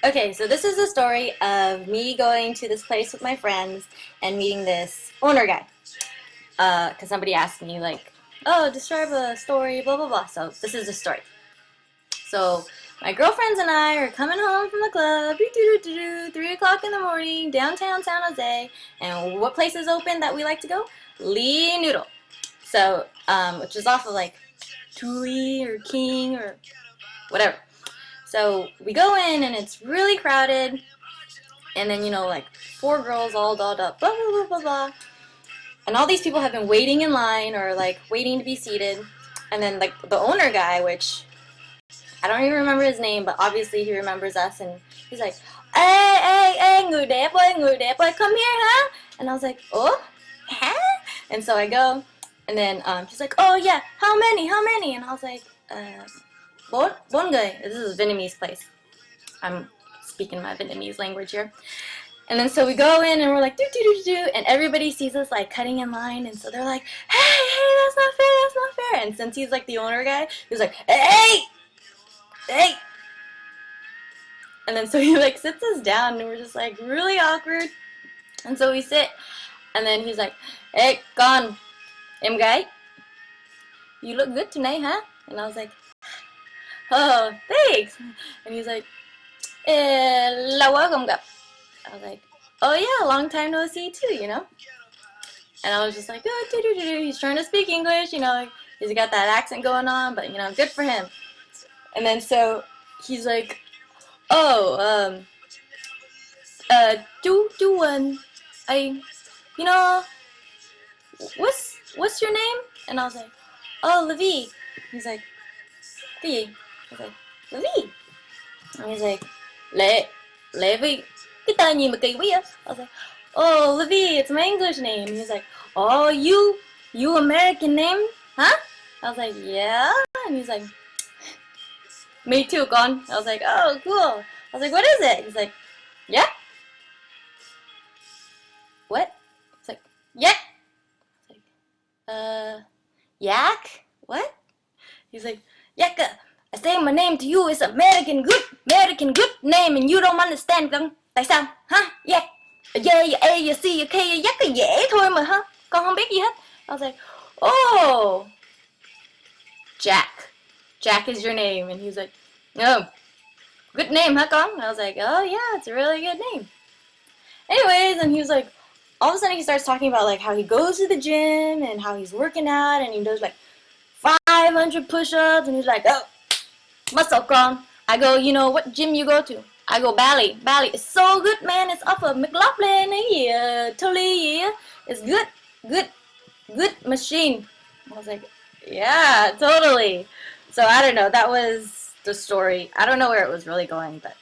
Okay, so this is the story of me going to this place with my friends and meeting this owner guy. Because somebody asked me, like, oh, describe a story, blah, blah, blah. So this is the story. So my girlfriends and I are coming home from the club, 3 o'clock in the morning, downtown San Jose. And what place is open that we like to go? Lee Noodle. So, which is off of like Tui or King or whatever. So we go in and it's really crowded, and then like four girls all dolled up, blah blah blah blah blah, and all these people have been waiting in line or like waiting to be seated, and then like the owner guy, which I don't even remember his name, but obviously he remembers us, and he's like, hey, người đẹp ơi, come here, huh? And I was like, oh, huh? And so I go, and then she's like, oh yeah, how many? And I was like, bốn người. This is a Vietnamese place. I'm speaking my Vietnamese language here. And then so we go in and we're like, do, and everybody sees us like cutting in line, and so they're like, hey, that's not fair. And since he's like the owner guy, he's like, hey. And then so he like sits us down, and we're just like really awkward. And so we sit, and then he's like, hey, con, em gái, you look good tonight, huh? And I was like, oh, thanks. And he's like, lâu quá không gặp. I was like, oh yeah, long time no see too. And I was just like, oh, he's trying to speak English, he's got that accent going on, but good for him. And then so he's like, oh, I, what's your name? And I was like, oh, Levy. He's like, Levy. I was like, Levy. And he's like, Levy. Cái tên gì mà kỳ quá vậy? I was like, oh, Levy, it's my English name. And he's like, oh, you American name? Huh? I was like, yeah. And he's like, me too, con. I was like, oh, cool. I was like, what is it? He's like, yeah. What? He's like, yeah. I was like, yak? What? He's like, Yakka. I say my name to you is American good name, and you don't understand không? Tại sao? Hả? Yeah. Yeah, A, yeah, C, yeah, K, yeah, Yakka dễ thôi mà hả? Con không biết gì hết. I was like, oh, Jack. Jack is your name. And he's like, no. Good name, huh, con? I was like, oh, yeah, it's a really good name. Anyways, and he was like, all of a sudden he starts talking about like how he goes to the gym and how he's working out and he does like 500 push-ups, and he's like, oh, muscle con. I go, what gym you go to? I go, Bally. It's so good, man. It's off of McLaughlin totally, yeah. It's good machine. I was like, yeah, totally. So I don't know, that was the story. I don't know where it was really going, but